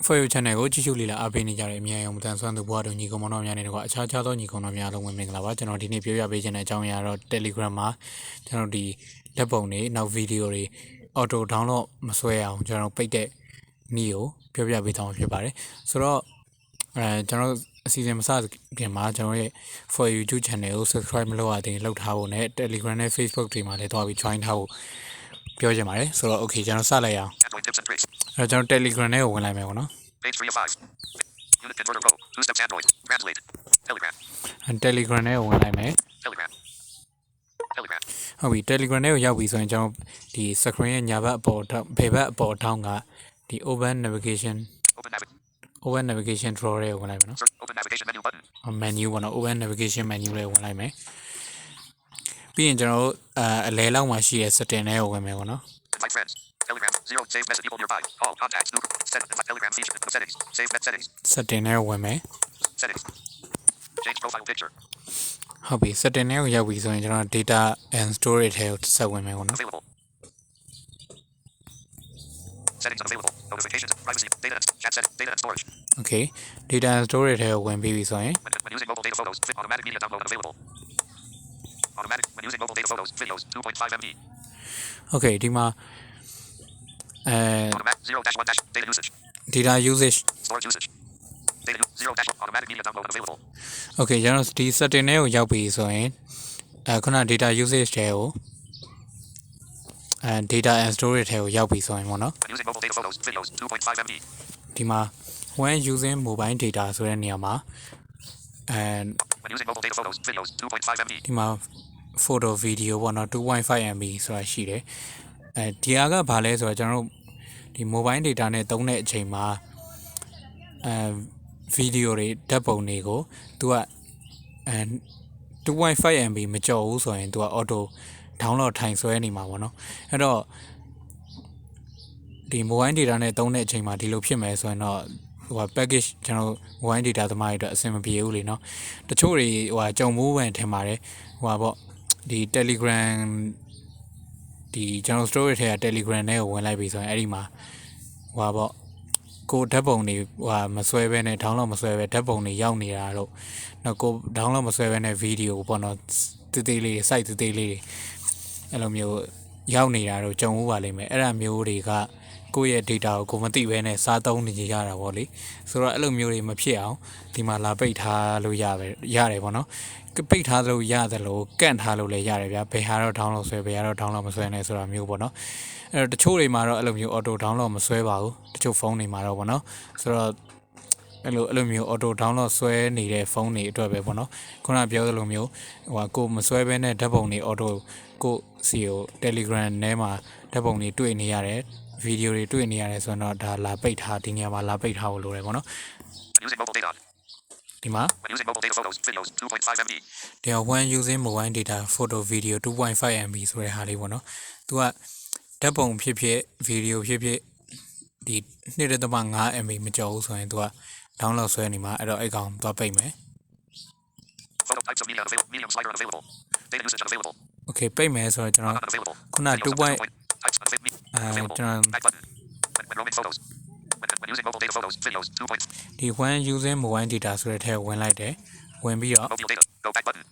For your channel ကိုကြည့်ရှုလေ့လာအားပေးနေကြတဲ့အများအောင်မတန်ဆွမ်းသူဘဝတို့ညီကောင်မောင်တို့များနေတော့အခြားခြားသောညီကောင်တို့များလုံးဝင်မင်္ဂလာပါကျွန်တော်ဒီနေ့ပြောပြပေးခြင်းတဲ့အကြောင်းအရာတော့ Telegram မှာကျွန်တော်ဒီလက်ပုံတွေနောက်ဗီဒီယိုတွေ auto download မဆွဲအောင်ကျွန်တော်ပိတ်တဲ့နည်းကိုပြောပြပေးသွားမှာဖြစ်ပါတယ်ဆိုတော့ကျွန်တော်အစီအစဉ်မစခင်မှာကျွန်တော်ရဲ့ For YouTube channel ကို subscribe မလုပ်ရသေးရင်လုပ်ထားဖို့နဲ့ Telegram နဲ့ Facebook တွေမှာလည်းတွားပြီး join ထားဖို့ပြောချင်ပါတယ်ဆိုတော့ okay ကျွန်တော်စလိုက်အောင်အဲ့တော့ကျွန်တော် Telegram နဲ့ကိုဝင်လိုက်မယ်ပေါ့နော် Page 3 of 5. Unit converter row. 2 steps Android. Translate. Telegram. Telegram နဲ့ကိုဝင်လိုက်မယ် Telegram. Telegram. ဟုတ်ပြီ Telegram နဲ့ကိုရောက်ပြီဆိုရင်ကျွန်တော်ဒီ screen ရဲ့ညာဘက်အပေါ်ဘယ်ဘက်အပေါ်ထောင်းကဒီ open navigation drawer တွေကိုဝင်လိုက်မယ်နော် Open navigation menu button. menu ပေါ့နော် open navigation menu လေးကိုဝင်လိုက်မယ်ပြီးရင်ကျွန်တော်တို့အလဲလောက်မှာရှိတဲ့ setting တွေကိုဝင်မယ်ပေါ့နော် My friends. Telegram. 0. Save message people nearby. All contacts. New. Set. Telegram feature. Settings. Save settings. setting တွေကိုဝင်မယ် Settings. Change profile picture. ဟုတ်ပြီ setting တွေကိုရောက်ပြီဆိုရင်ကျွန်တော် data and storage တွေကိုဆက်ဝင်မယ်ပေါ့နော် Available. Settings unavailable. Notifications. Privacy. Data. Chat setting. Data and storage. okay data and storage တွေကိုဝင်ပြီးပြီဆိုရင် When using mobile data photos. Automatic media download unavailable. Automatic. When using mobile data photos. Videos. 2.5 MB. okay ဒီမှာAutomatic 0-1 data usage. data usage Storage usage. Data 0- automatic media download unavailable. okay ကျွန်တော်ဒီ setting တွေကိုရောက်ပြီဆိုရင်ခုန data usage တွေကိုdata and storage တွေကိုရောက်ပြီဆိုရင်ပေါ့နော် Using mobile data photos. Videos. 2.5 MB. ဒီမှာ when using mobile data ဆိုတဲ့နေရာမှာWhen using mobile data photos. Videos. 2.5 MB. ဒီမှာ photo video ပေါ့နော် 2.5 MB ဆိုတာရှိတယ်ဒီဟာကဘာလဲဆိုတော့ကျွန်တော်တို့ဒီ mobile data နဲ့သုံးတဲ့အချိန်မှာvideo တွေဓာတ်ပုံတွေကိုသူက2.5 MB မကျော်ဘူးဆိုရင်သူက auto download ထိုင်ဆွဲနေမှာပေါ့နော်အဲ့တော့ဒီ mobile data နဲ့သုံးတဲ့အချိန်မှာဒီလိုဖြစ်မယ်ဆိုရင်တော့ဟို package ကျွန်တော် mobile data သမားတွေအတွက်အဆင်မပြေဘူးလေနော်တချို့တွေဟိုကြုံမိုးဝင်ထင်ပါတယ်ဟိုပေါ့ဒီ Telegram ဒီကျွန်တော် storage ထဲက Telegram နဲ့ကိုဝင်လိုက်ပြီဆိုရင်အဲ့ဒီမှာဟိုပေါ့ကိုဓာတ်ပုံတွေဟိုမဆွဲဘဲနဲ့ download မဆွဲဘဲဓာတ်ပုံတွေရောက်နေတာတော့နော်ကို download မဆွဲဘဲနဲ့ video ပေါ့နော်တေးသေးလေး site တေးသေးလေးအဲ့လိုမျိုးရောက်နေတာတော့ကြုံဦးပါလိမ့်မယ်အဲ့ဒါမျိုးတွေကကိုယ့်ရဲ့ data ကိုကိုမသိဘဲနဲ့စားသုံးနေကြရတာပေါ့လေဆိုတော့အဲ့လိုမျိုးတွေမဖြစ်အောင်ဒီမှာလာပိတ်ထားလို့ရတယ်ပေါ့နော်ပိတ်ထားလို့ရတယ်လို့ကန့်ထားလို့လည်းရတယ်ဗျာဘယ်ဟာတော့ download ဆွဲဘယ်ဟာတော့ download မဆွဲနဲ့ဆိုတာမျိုးပေါ့နော်အဲ့တော့တချို့တွေမှာတော့အဲ့လိုမျိုး auto download မဆွဲပါဘူးတချို့ဖုန်းတွေမှာတော့ပေါ့နော်ဆိုတော့အဲ့လိုမျိုး auto download ဆွဲနေတဲ့ဖုန်းတွေအတွက်ပဲပေါ့နော်ခုနပြောသလိုမျိုးဟိုကိုမဆွဲဘဲနဲ့ဓာတ်ပုံတွေ auto ကိုစီကို Telegram ထဲမှာဓာတ်ပုံတွေတွေ့နေရတယ်ဗီဒီယိုတွေတွေ့နေရတယ်ဆိုတော့ဒါလာပိတ်ထားဒီနေရာမှာလာပိတ်ထားဖို့လိုတယ်ပေါ့နော် Using mobile data. ဒီမှာ When using mobile data photos. Videos. 2.5 MB. ဒီ when using mobile data photo video 2.5 MB ဆိုတဲ့ဟာလေးပေါ့နော်သူကဓာတ်ပုံဖြစ်ဖြစ်ဗီဒီယိုဖြစ်ဖြစ်ဒီ 2.5 MB မကျော်ဘူးဆိုရင်သူက download ဆွဲနေမှာအဲ့တော့အဲ့ကောင်သွားပိတ်မယ် Photo types of media available. Medium slider unavailable. Data usage unavailable. okay ပိတ်မယ်ဆိုတော့ကျွန်တော် Unavailable. ခုန 2. Types unavailable. ကျွန်တော် Back button. When roaming photos. When using mobile data photos. Videos. 2. ဒီ when using mobile data ဆိုတဲ့ထဲဝင်လိုက်တယ်ဝင်ပြီးတော့ Mobile data. Go back button.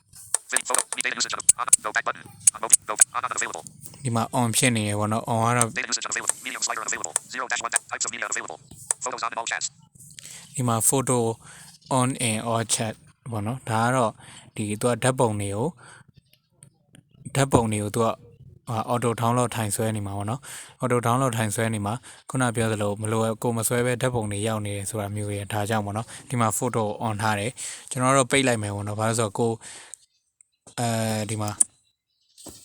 Video photo. Data usage on. Go back button. On mobile. Go on unavailable. ဒီမှာ on ဖြစ်နေရပေါ့နော် on ကတော့ Data usage unavailable. Medium slider unavailable. 0-1 types of media unavailable. Photos on in all chats. ဒီမှာ photo on and all chat ပေါ့နော်ဒါကတော့ဒီသူကဓာတ်ပုံတွေကိုသူကauto download ထိုင်ဆွဲနေမှာပေါ့နော် auto download ထိုင်ဆွဲနေမှာခုနပြောသလိုမလိုကိုမဆွဲပဲဓာတ်ပုံတွေရောက်နေတယ်ဆိုတာမျိုးရဒါကြောင့်ပေါ့နော်ဒီမှာ photo on ထားတယ်ကျွန်တော်တော့ပိတ်လိုက်မယ်ပေါ့နော်ဘာလို့ဆိုတော့ကိုဒီမှာ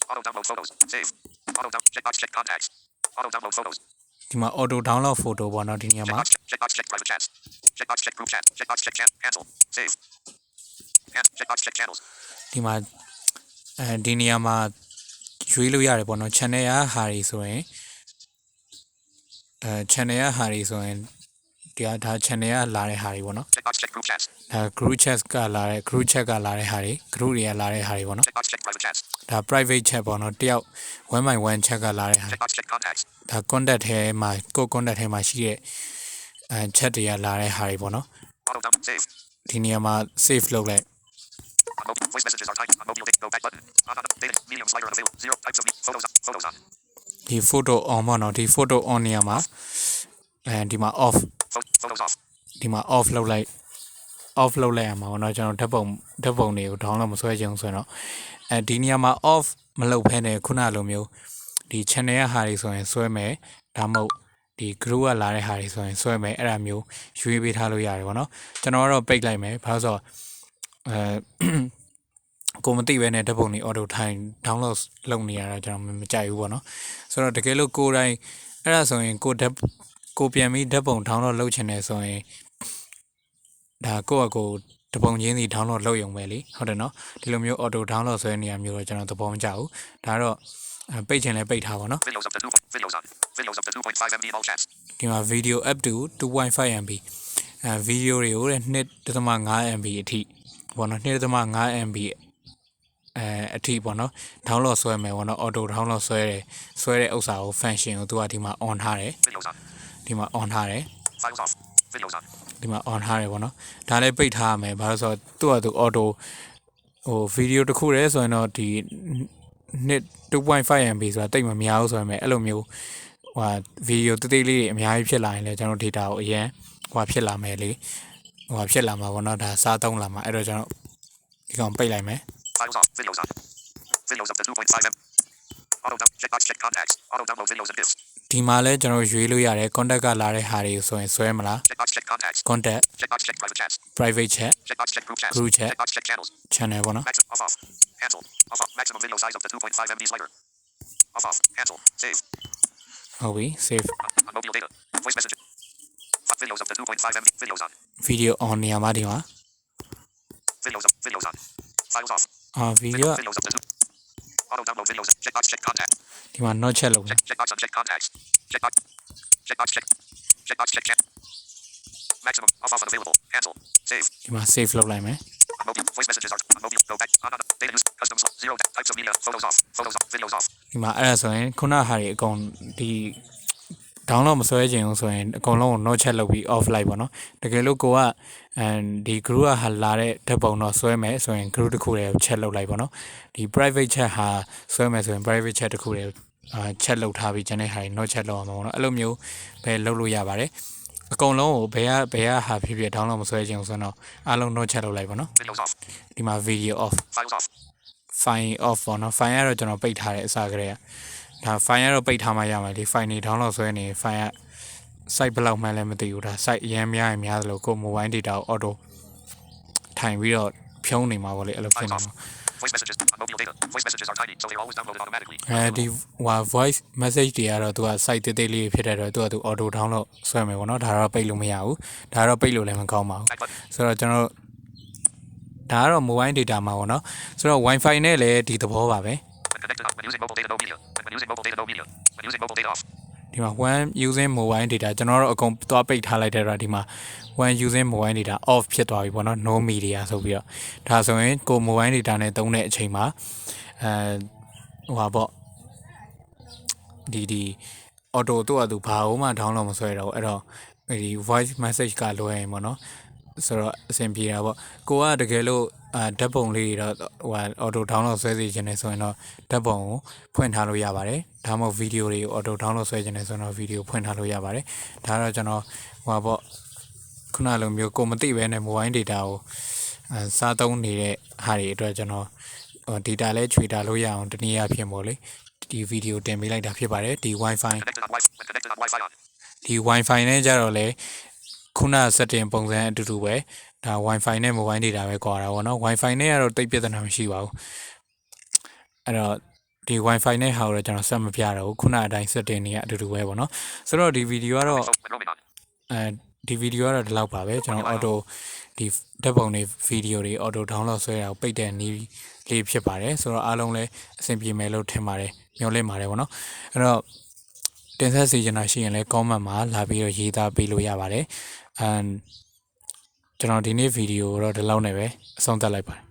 Auto download photos. Save. Auto download. Checkbox check contacts. Auto download photos. ဒီမှာ auto download photo ပေါ့နော်ဒီနေရာမှာ Checkbox check private chats. Checkbox check group chat. Checkbox check cancel. Save. Checkbox check channels. ဒီမှာဒီနေရာမှာရွေးလို့ရတယ်ပေါ့နော် channel ရဟာတွေဆိုရင်channel ရဟာတွေဆိုရင်ဒါ channel ရလာတဲ့ဟာတွေပေါ့နော် Checkbox check group chats. ဒါ group chat ကလာတဲ့ group chat ကလာတဲ့ဟာတွေ group တွေကလာတဲ့ဟာတွေပေါ့နော် Checkbox check private chats. ဒါ private chat ပေါ့နော်တယောက် one by one chat ကလာတဲ့ဟာ Checkbox check contacts. ဒါ contact ထဲမှာကို contact ထဲမှာရှိတဲ့ chat တွေကလာတဲ့ဟာတွေပေါ့နော် Auto dump. Save. ဒီနေရာမှာ save လုပ်လိုက် Voice messages are typed. On mobile data. Go back button. On data. Medium slider unavailable. 0 types of photos on. Photos on. ဒီ photo on ပေါ့နော်ဒီ photo on နေရာမှာဒီမှာ off Photos off. ဒီမှာ off လုပ်လိုက် off လုပ်လိုက်ရမှာပေါ့နော်ကျွန်တော်ဓာတ်ပုံတွေကို download မဆွဲချင်ဘူးဆိုရင်တော့ဒီနေရာမှာ off မလုပ်ဖဲနဲ့ခုနလိုမျိုးဒီ channel ရဟာတွေဆိုရင်ဆွဲမယ်ဒါမှမဟုတ်ဒီ group ကလာတဲ့ဟာတွေဆိုရင်ဆွဲမယ်အဲ့ဒါမျိုးရွေးပေးထားလို့ရတယ်ပေါ့နော်ကျွန်တော်ကတော့ပိတ်လိုက်မယ်ဘာလို့ဆိုတော့ကိုမသိပဲနဲ့ဓာတ်ပုံတွေ auto ထိုင် download လုပ်နေရတာကျွန်တော်မကြိုက်ဘူးပေါ့နော်ဆိုတော့တကယ်လို့ကိုယ်တိုင်အဲ့ဒါဆိုရင်ကိုပြန်ပြီးဓာတ်ပုံ download လုပ်ချင်တယ်ဆိုရင်ဒါကိုယ့်အကိုတပုံချင်းစီ download လုပ်ရုံပဲလေဟုတ်တယ်နော်ဒီလိုမျိုး auto download ဆွဲနေရမျိုးတော့ကျွန်တော်သဘောမကျဘူးဒါတော့ပိတ်ချင်လဲပိတ်ထားပါနော် Videos up to 2. Videos on. Videos up to 2.5 MB in all chats. ဒီမှာ video up to 2.5 MB video တွေကိုတဲ့ 2.5 MB အထိပေါ့နော် 2.5 MB အထိပေါ့နော် download ဆွဲမယ်ပေါ့နော် auto download ဆွဲတဲ့ဥစ္စာကို function ကိုသူကဒီမှာ on ထားတယ် Videos on. ဒီမှာ on ထားတယ် Files off. Videos on. ဒီမှာ on ထားတယ်ပေါ့နော်ဒါလည်းပိတ်ထားရမယ်ဘာလို့ဆိုတော့သူ့auto ဟို video တစ်ခုတည်းဆိုရင်တော့ဒီ 2.5 MB ဆိုတာတိတ်မများဘူးဆိုရင်အဲ့လိုမျိုးဟို video တိတ်လေးတွေအများကြီးဖြစ်လာရင်လည်းကျွန်တော် data ကိုအရင်ဟိုဖြစ်လာမယ်လေဟိုဖြစ်လာမှာပေါ့နော်ဒါစားသုံးလာမှာအဲ့တော့ကျွန်တော်ဒီကောင်ပိတ်လိုက်မယ် Files off. Videos on. Videos up to 2.5 MB. Auto dump. Checkbox. Check contacts. Auto download videos and gifs. ဒီမှာလဲကျွန်တော်ရွေးလို့ရတယ် contact ကလာတဲ့ဟာတွေဆိုရင်ဆွဲမလား Checkbox. Check contacts. contact Checkbox. Check private chats. private chat Checkbox. Check group chats. Group chat. Checkbox. Check channels. channel ပေါ့နော် Maximum. Off off. Cancel. Off off. Maximum video size up to 2.5 MB slider. Off off. Cancel. Save. ဟုတ်ပြီ save On mobile data. Voice messages. Videos up to 2.5 MB. Videos on. video on နေရာမှာဒီမှာ Videos up. Videos on. Files off. video Videos up to 2. Auto download videos. Checkbox. Check contact. ဒီမှာ not chat လုပ်မယ် Checkbox on check contacts. Checkbox. Checkbox. Check. Checkbox. Check chat. Maximum. Off off unavailable. Cancel. Save. ဒီမှာ save လုပ်လိုက်မယ် On mobile. Voice messages are on mobile. Go back. On data news. Custom. 0 types of media. Photos off. Photos off. Videos off. ဒီမှာအဲ့ဒါဆိုရင်ခုနဟာတွေအကုန်ဒီ download မဆွဲချင်ဘူးဆိုရင်အကုန်လုံးကို not chat လုပ်ပြီး off လိုက်ပါတော့တကယ်လို့ကိုကဒီ group ကဟာလာတဲ့ဓာတ်ပုံတော့ဆွဲမယ်ဆိုရင် group တစ်ခုတည်းကို chat လုပ်လိုက်ပါတော့ဒီ private chat ဟာဆွဲမယ်ဆိုရင် private chat တစ်ခုတည်းchat လုပ်ထားပြီးကျန်တဲ့ဟာတွေ not chat လုပ်အောင်ပေါ့နော်အဲ့လိုမျိုးပဲလုပ်လို့ရပါတယ်အကုန်လုံးကိုဘယ်ကဟာဖြစ်ဖြစ် download မဆွဲချင်ဘူးဆိုတော့အားလုံး not chat လုပ်လိုက်ပါတော့ Videos off. ဒီမှာ video off Files off. file off ပေါ့နော် file ကတော့ကျွန်တော်ပိတ်ထားတယ်အစားကလေးကဒါ file ကတော့ပိတ်ထားမှရမယ်ဒီ file နေ download ဆွဲနေ file က site ဘယ်လောက်မှလည်းမသိဘူးဒါ site အရင်များရင်များသလိုကို mobile data ကို auto ထိုင်ပြီးတော့ဖြုံးနေမှာပေါ့လေအဲ့လိုဖြစ်နေမှာ Voice messages on mobile data. Voice messages are tiny, so they are always downloaded automatically. ဒီvoice message တွေကတော့သူက site တိတ်လေးဖြစ်တဲ့တော့သူ auto download ဆွဲမယ်ပေါ့နော်ဒါတော့ပိတ်လို့မရဘူးဒါတော့ပိတ်လို့လည်းမကောင်းပါဘူးဆိုတော့ကျွန်တော်ဒါကတော့ mobile data မှာပေါ့နော်ဆိုတော့ wifi နဲ့လည်းဒီသဘောပါပဲ When connected on, when using mobile data, no media. When using mobile data, no media. When using mobile data off. ဒီမှာ when using mobile data ကျွန်တော်တို့အကုန်သွားပိတ်ထားလိုက်တဲ့တော့ဒီမှာ when using mobile data off ဖြစ်သွားပြီပေါ့နော် no media ဆိုပြီးတော့ဒါဆိုရင်ကို mobile data နဲ့သုံးတဲ့အချိန်မှာဟိုပါပေါ့ဒီ auto သူဘာမှ download မဆွဲတော့အဲ့တော့ဒီ voice message ကလွှဲရင်ပေါ့နော်ဆိုတော့အဆင်ပြေတာပေါ့ကိုကတကယ်လို့ဓာတ်ပုံလေးတွေတော့ဟို auto download ဆွဲစီခြင်းနဲ့ဆိုရင်တော့ဓာတ်ပုံကိုဖွင့်ထားလို့ရပါတယ်ဒါမှမဟုတ် video တွေကို auto download ဆွဲခြင်းနဲ့ဆိုတော့ video ဖွင့်ထားလို့ရပါတယ်ဒါတော့ကျွန်တော်ဟိုပေါ့ခုနလိုမျိုးကိုမသိပဲနဲ့ mobile data ကိုစားသုံးနေတဲ့ဟာတွေအတွက်ကျွန်တော်data လဲခြွေတာလို့ရအောင်တနည်းအားဖြင့်ပေါ့လေဒီ video တင်ပေးလိုက်တာဖြစ်ပါတယ်ဒီ wifi Connected on Wi-Fi. When connected on Wi-Fi on. ဒီ wifi နဲ့ကြတော့လေခုန setting ပုံစံအတူတူပဲဒါ wifi နဲ့ mobile data ပဲကွာတာပေါ့နော် wifi နဲ့ကတော့တိတ်ပြဿနာမရှိပါဘူးအဲ့တော့ဒီ wifi နဲ့ဟာတော့ကျွန်တော်ဆက်မပြတော့ဘူးခုနအတိုင်း setting တွေကအတူတူပဲပေါ့နော်ဆိုတော့ဒီ video ကတော့ When roaming on. ဒီ video ကတော့ဒီလောက်ပါပဲကျွန်တော် auto ဒီဓာတ်ပုံတွေ video တွေ auto download ဆွဲတာကိုပိတ်တဲ့နည်းလေးဖြစ်ပါတယ်ဆိုတော့အားလုံးလည်းအဆင်ပြေမယ်လို့ထင်ပါတယ်မျှော်လင့်ပါတယ်ပေါ့နော်အဲ့တော့တင်ဆက်စီချင်တာရှိရင်လည်း comment မှာလာပြီးတော့ရေးသားပေးလို့ရပါတယ်ကျွန်တော်ဒီနေ့ video တော့ဒီလောက်နဲ့ပဲအဆုံးသတ်လိုက်ပါတယ်